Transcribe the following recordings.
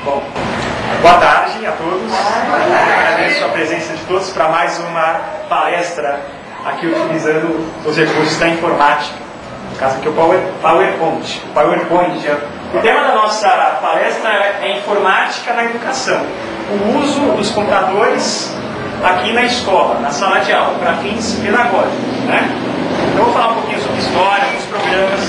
Bom, boa tarde a todos. Agradeço a presença de todos para mais uma palestra aqui utilizando os recursos da informática. No caso aqui o PowerPoint. O tema da nossa palestra é informática na educação. O uso dos computadores aqui na escola, na sala de aula, para fins pedagógicos, né? Então eu vou falar um pouquinho sobre história, dos programas.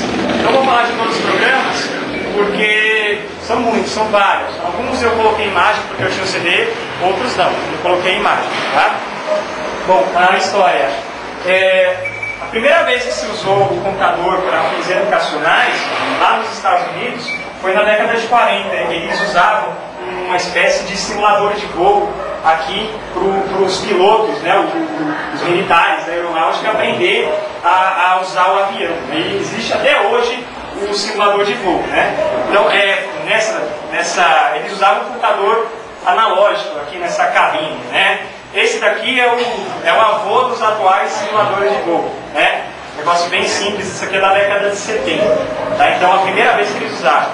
Não vou falar de todos os programas, porque são muitos, são vários. Alguns eu coloquei imagem porque eu tinha o CD, outros não, eu coloquei imagem, tá? Bom, a história. A primeira vez que se usou o computador para fins educacionais, lá nos Estados Unidos, foi na década de 40. Eles usavam uma espécie de simulador de voo aqui para os pilotos, né, os militares da aeronáutica, aprender a usar o avião. E existe até hoje o simulador de voo, né? Então, eles usavam um computador analógico aqui nessa cabine, né? Esse daqui é o avô dos atuais simuladores de voo, né? Negócio bem simples, isso aqui é da década de 70, tá? Então, a primeira vez que eles usaram.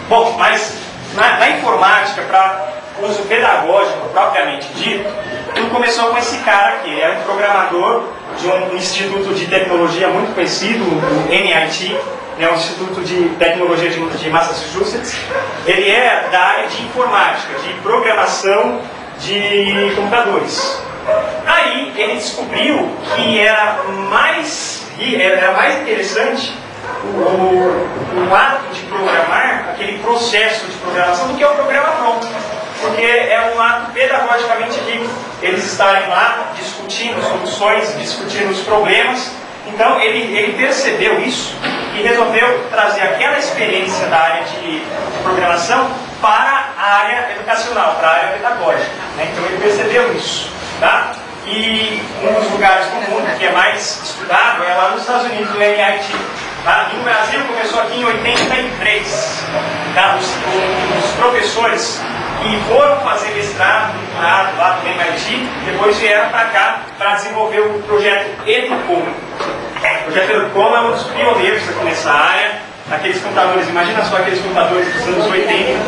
Bom, mas na informática, para uso pedagógico propriamente dito, tudo começou com esse cara aqui. Era um programador de um instituto de tecnologia muito conhecido, o MIT, né, o Instituto de Tecnologia de Massachusetts. Ele é da área de informática, de programação de computadores. Aí ele descobriu que era mais interessante o ato de programar, aquele processo de programação, do que o programa pronto. Porque é um ato pedagogicamente rico. Eles estarem lá discutindo soluções, discutindo os problemas. Então ele percebeu isso e resolveu trazer aquela experiência da área de programação para a área educacional, para a área pedagógica, né? Então ele percebeu isso, tá? E um dos lugares do mundo que é mais estudado é lá nos Estados Unidos, no MIT. Tá? E no Brasil começou aqui em 83. Tá? Os professores que foram fazer mestrado, doutorado lá do MIT, depois vieram para cá para desenvolver o projeto Educom. O projeto Educom é um dos pioneiros aqui nessa área. Aqueles computadores, imagina só aqueles computadores dos anos 80,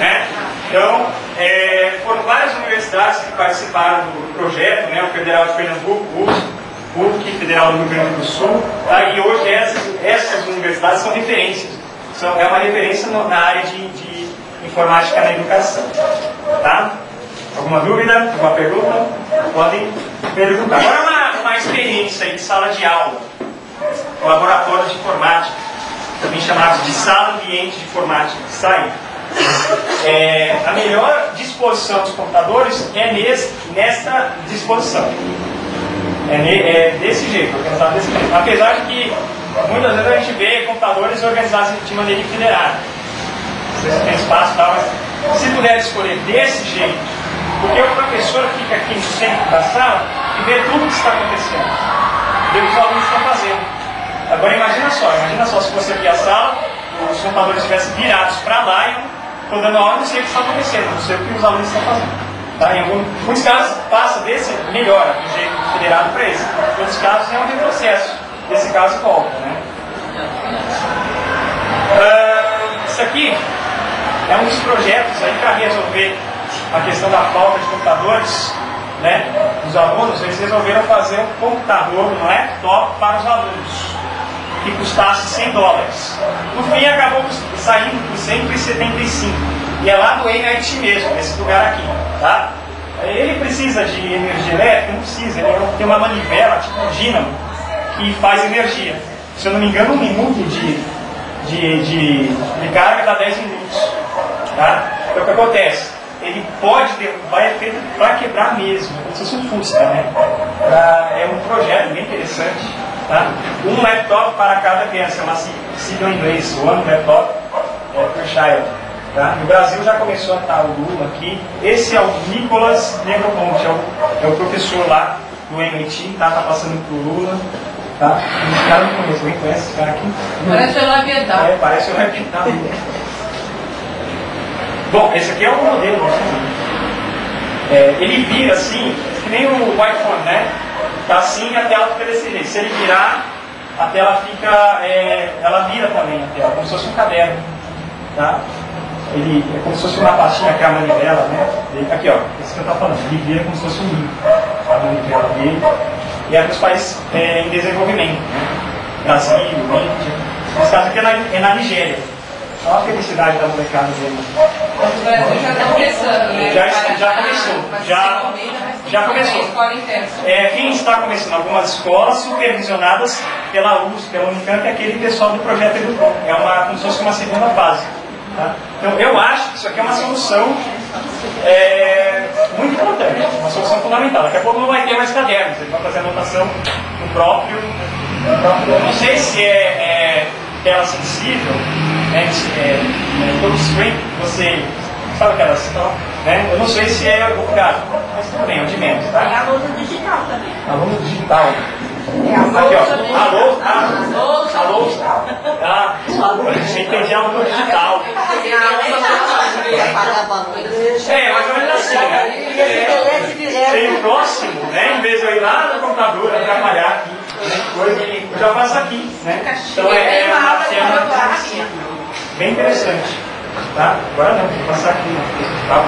né? Então, foram várias universidades que participaram do projeto, né? O Federal de Pernambuco, o PUC, Federal do Rio Grande do Sul, tá? E hoje essas universidades são referências. É uma referência na área de informática na educação. Tá? Alguma dúvida? Alguma pergunta? Podem perguntar. Agora uma experiência aí de sala de aula, laboratório de informática, também chamado de sala ambiente de informática, SAI. A melhor disposição dos computadores é nesta disposição. Desse jeito, organizado desse jeito. Apesar de que muitas vezes a gente vê computadores organizados de maneira infindável. Vocês têm espaço e tal, mas se puder escolher desse jeito, porque o professor fica aqui no centro da sala e vê tudo o que está acontecendo, vê o que os alunos estão fazendo. Agora imagina só se fosse aqui a sala, os computadores estivessem virados para lá e eu estou dando aula, não sei o que está acontecendo, não sei o que os alunos estão fazendo. Tá? Em muitos casos passa desse, melhora do jeito federado para esse. Em outros casos é um retrocesso. Nesse caso volta, né? Isso aqui é um dos projetos aí para resolver a questão da falta de computadores, né? Os alunos, eles resolveram fazer um computador, um laptop para os alunos, que custasse $100. No fim acabou saindo por 175. E é lá do MIT mesmo, nesse lugar aqui, tá? Ele precisa de energia elétrica? Não precisa, ele tem uma manivela, tipo um dínamo, que faz energia. Se eu não me engano, 1 minuto de carga dá 10 minutos, tá? Então o que acontece? Ele pode derrubar, é feito para quebrar mesmo, como se fosse um Fusca, né? É um projeto bem interessante, tá? Um laptop para cada criança, é uma sigla em inglês, One Laptop per Child. Tá? No Brasil já começou a estar o Lula aqui. Esse é o Nicolas Negroponte, é o professor lá do MIT, tá passando pro Lula. Tá? Esse cara não conhece, alguém conhece esse cara aqui? Parece o Laviedal. Parece o Laviedal. Bom, esse aqui é o modelo, né? Ele vira assim, que nem o iPhone, né? Tá assim e a tela fica desse jeito. Se ele virar, a tela fica, ela vira também a tela, como se fosse um caderno. tá? Ele é como se fosse uma pastinha que é a manivela, né? Aqui, ó, isso que eu estava falando, ele vira como se fosse um livro, a manivela dele, e é para os países em desenvolvimento, né? Brasil, Índia, nesse caso aqui é na Nigéria. Olha a felicidade da molecada dele. O Brasil já está começando, né? Já começou. Quem está começando? Algumas escolas supervisionadas pela USP, pela Unicamp, é aquele pessoal do projeto Educom. É como se fosse uma segunda fase. Tá? Então, eu acho que isso aqui é uma solução muito importante, uma solução fundamental. Daqui a pouco não vai ter mais cadernos, eles vão fazer anotação no próprio. Eu não sei se é tela sensível, né, todo screen, você sabe aquelas, né? Eu não sei se é o caso, mas tudo bem, é o de menos, tá? Tem a lousa digital também. A lousa digital. Aqui, ó. Alô. Você entendi a lousa digital. Mais ou menos assim, né? Tem o próximo, né? Em vez de eu ir lá no computador, atrapalhar aqui, né? Eu já faço aqui, né? Então é uma cena bem interessante. Tá? Agora não, vou passar aqui. Tá?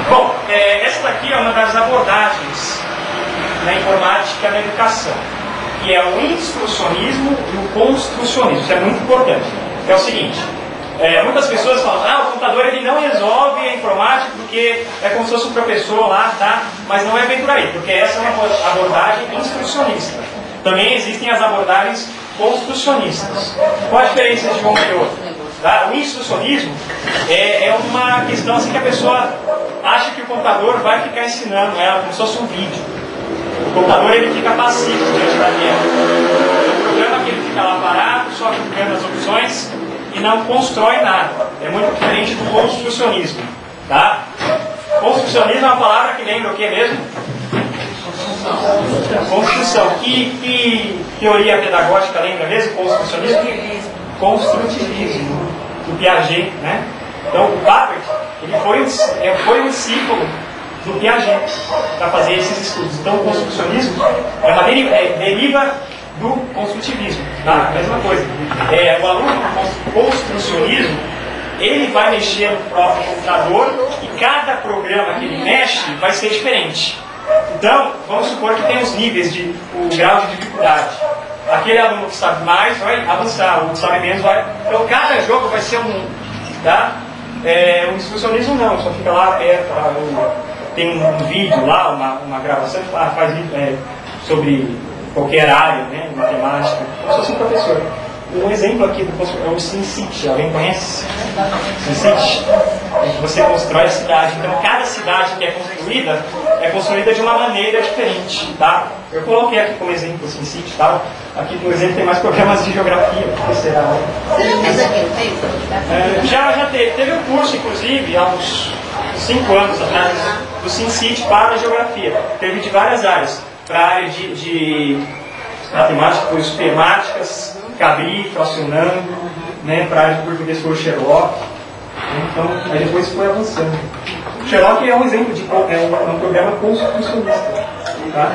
Bom, essa daqui é uma das abordagens na informática e na educação, que é o instrucionismo e o construcionismo. Isso é muito importante. É o seguinte, muitas pessoas falam, o computador ele não resolve a informática porque é como se fosse um professor lá, tá? Mas não é bem por aí, porque essa é uma abordagem instrucionista. Também existem as abordagens construcionistas. Qual a diferença de uma e outra? Tá? O instrucionismo é uma questão assim que a pessoa acha que o computador vai ficar ensinando ela como se fosse um vídeo. O computador ele fica passivo diante da tela. O programa que ele fica lá parado, só clicando as opções e não constrói nada. É muito diferente do construcionismo. Tá? Construcionismo é uma palavra que lembra o que mesmo? Construção. Que teoria pedagógica lembra mesmo? Construcionismo? Construtivismo, do Piaget, né? Então o Papert, ele foi um discípulo do Piaget para fazer esses estudos. Então o construcionismo é uma deriva do construtivismo, tá? A mesma coisa. O aluno do construcionismo, ele vai mexer no próprio computador e cada programa que ele mexe vai ser diferente. Então, vamos supor que tem os níveis o grau de dificuldade. Aquele aluno que sabe mais vai avançar, o que sabe menos vai... Então, cada jogo vai ser um... Tá? O instrucionismo não, só fica lá perto, tem um vídeo lá, uma gravação, faz vídeo sobre qualquer área, né, matemática, como se fosse um professor. Um exemplo aqui é o SimCity, alguém conhece? SimCity? Você constrói a cidade, então cada cidade que é construída de uma maneira diferente, tá? Eu coloquei aqui como exemplo o SimCity, tá? Aqui no exemplo tem mais programas de geografia, o que será? Você já fez aqui, não fez? Já teve um curso, inclusive, há uns 5 anos atrás, do SimCity para a geografia. Teve de várias áreas, para a área de matemática, foi supermáticas, Cabri, fracionando, né, para a área de português foi o Sherlock. Então, aí depois foi avançando. O Sherlock é um exemplo de um programa construcionista. Tá?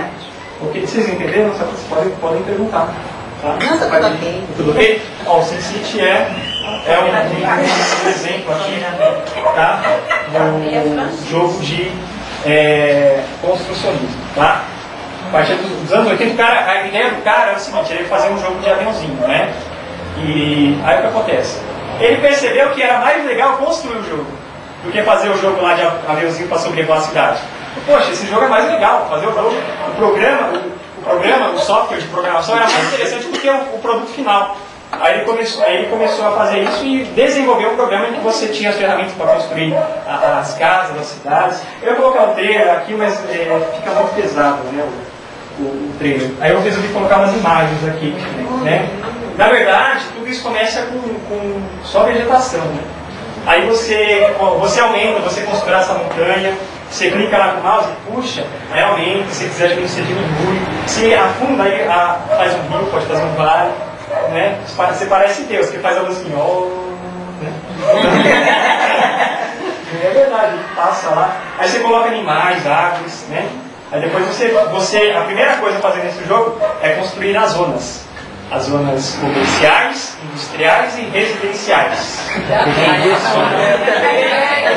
O que vocês entenderam? Vocês podem perguntar. Tá? Nossa, tudo ok. Tudo bem? O SimCity é um exemplo aqui, tá? Do jogo de construcionismo. Tá? A partir dos anos 80, a ideia do cara era o seguinte, ele fazia um jogo de aviãozinho, né? E aí o que acontece? Ele percebeu que era mais legal construir o jogo do que fazer o jogo lá de aviãozinho para sobrevoar a cidade. Poxa, esse jogo é mais legal, fazer o jogo, o software de programação era mais interessante do que o produto final. Aí ele começou a fazer isso e desenvolveu um programa em que você tinha as ferramentas para construir as casas, as cidades. Eu vou colocar o trailer aqui, mas fica muito pesado, né, o trailer. Aí eu resolvi colocar umas imagens aqui, né? Na verdade, tudo isso começa com só vegetação, né? Aí você aumenta, você constrói essa montanha, você clica lá com o mouse e puxa, aí aumenta, se quiser diminuir, você diminui. Se afunda, aí faz um rio, pode fazer um vale, né? Você parece Deus, que faz a luz assim, né? É verdade, ele passa lá. Aí você coloca animais, árvores, né? Aí depois a primeira coisa a fazer nesse jogo é construir as zonas comerciais, industriais, industriais e residenciais.